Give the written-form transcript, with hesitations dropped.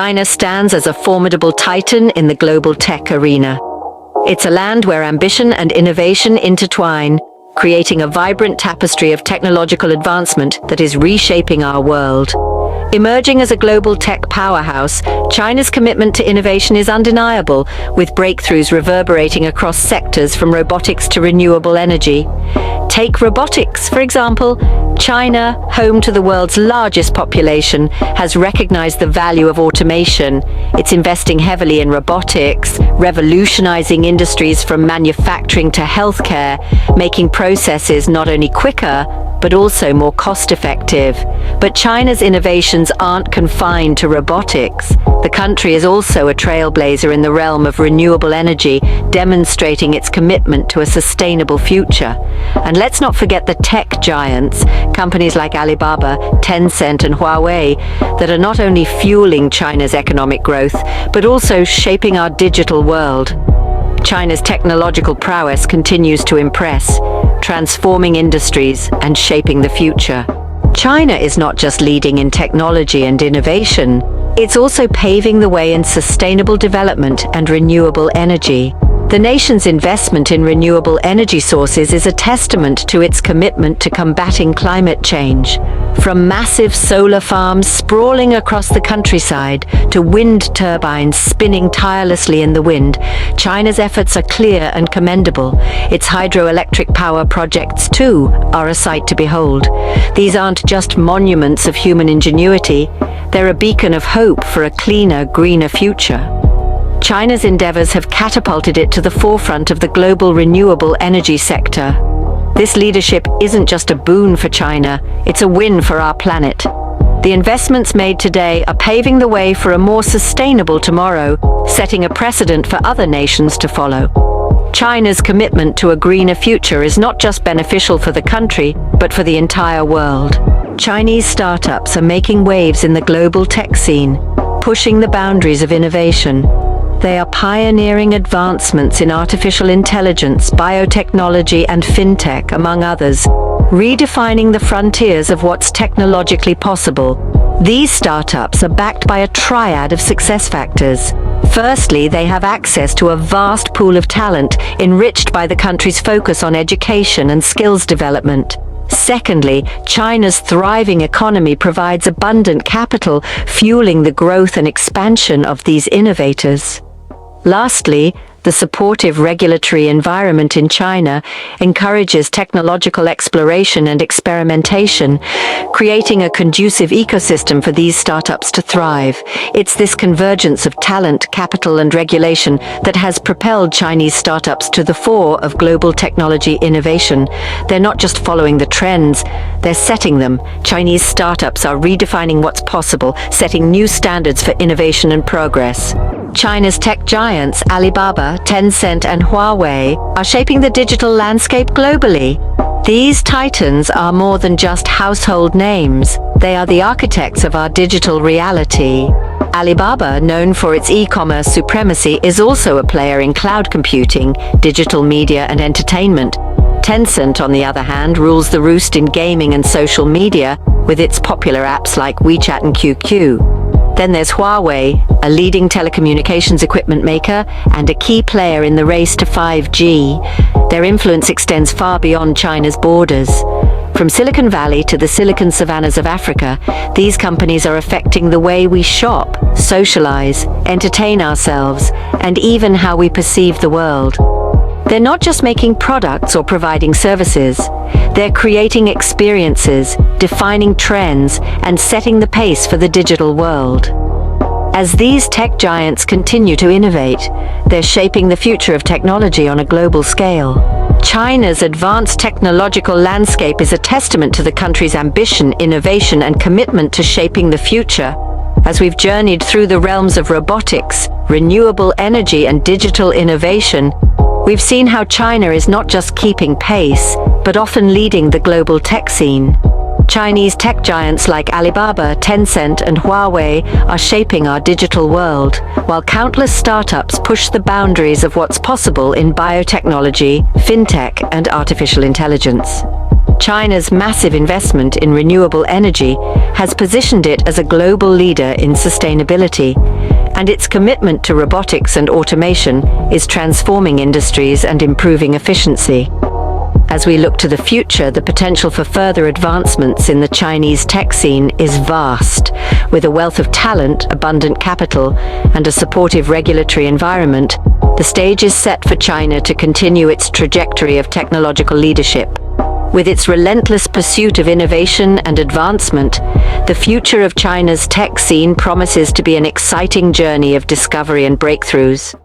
China stands as a formidable titan in the global tech arena. It's a land where ambition and innovation intertwine, creating a vibrant tapestry of technological advancement that is reshaping our world. Emerging as a global tech powerhouse, China's commitment to innovation is undeniable, with breakthroughs reverberating across sectors from robotics to renewable energy. Take robotics, for example. China, home to the world's largest population, has recognized the value of automation. It's investing heavily in robotics, revolutionizing industries from manufacturing to healthcare, making processes not only quicker, but also more cost-effective. But China's innovations aren't confined to robotics. The country is also a trailblazer in the realm of renewable energy, demonstrating its commitment to a sustainable future. And let's not forget the tech giants, companies like Alibaba, Tencent, and Huawei, that are not only fueling China's economic growth, but also shaping our digital world. China's technological prowess continues to impress, transforming industries and shaping the future. China is not just leading in technology and innovation, it's also paving the way in sustainable development and renewable energy. The nation's investment in renewable energy sources is a testament to its commitment to combating climate change. From massive solar farms sprawling across the countryside to wind turbines spinning tirelessly in the wind, China's efforts are clear and commendable. Its hydroelectric power projects, too, are a sight to behold. These aren't just monuments of human ingenuity, they're a beacon of hope for a cleaner, greener future. China's endeavors have catapulted it to the forefront of the global renewable energy sector. This leadership isn't just a boon for China, it's a win for our planet. The investments made today are paving the way for a more sustainable tomorrow, setting a precedent for other nations to follow. China's commitment to a greener future is not just beneficial for the country, but for the entire world. Chinese startups are making waves in the global tech scene, pushing the boundaries of innovation. They are pioneering advancements in artificial intelligence, biotechnology, and fintech, among others, redefining the frontiers of what's technologically possible. These startups are backed by a triad of success factors. Firstly, they have access to a vast pool of talent, enriched by the country's focus on education and skills development. Secondly, China's thriving economy provides abundant capital, fueling the growth and expansion of these innovators. Lastly, the supportive regulatory environment in China encourages technological exploration and experimentation, creating a conducive ecosystem for these startups to thrive. It's this convergence of talent, capital, and regulation that has propelled Chinese startups to the fore of global technology innovation. They're not just following the trends, they're setting them. Chinese startups are redefining what's possible, setting new standards for innovation and progress. China's tech giants, Alibaba, Tencent, and Huawei, are shaping the digital landscape globally. These titans are more than just household names. They are the architects of our digital reality. Alibaba, known for its e-commerce supremacy, is also a player in cloud computing, digital media, and entertainment. Tencent, on the other hand, rules the roost in gaming and social media, with its popular apps like WeChat and QQ. Then there's Huawei, a leading telecommunications equipment maker and a key player in the race to 5G. Their influence extends far beyond China's borders. From Silicon Valley to the Silicon Savannas of Africa, these companies are affecting the way we shop, socialize, entertain ourselves, and even how we perceive the world. They're not just making products or providing services. They're creating experiences, defining trends, and setting the pace for the digital world. As these tech giants continue to innovate, they're shaping the future of technology on a global scale. China's advanced technological landscape is a testament to the country's ambition, innovation, and commitment to shaping the future. As we've journeyed through the realms of robotics, renewable energy, and digital innovation, we've seen how China is not just keeping pace, but often leading the global tech scene. Chinese tech giants like Alibaba, Tencent, and Huawei are shaping our digital world, while countless startups push the boundaries of what's possible in biotechnology, fintech, and artificial intelligence. China's massive investment in renewable energy has positioned it as a global leader in sustainability, and its commitment to robotics and automation is transforming industries and improving efficiency. As we look to the future, the potential for further advancements in the Chinese tech scene is vast. With a wealth of talent, abundant capital, and a supportive regulatory environment, the stage is set for China to continue its trajectory of technological leadership. With its relentless pursuit of innovation and advancement, the future of China's tech scene promises to be an exciting journey of discovery and breakthroughs.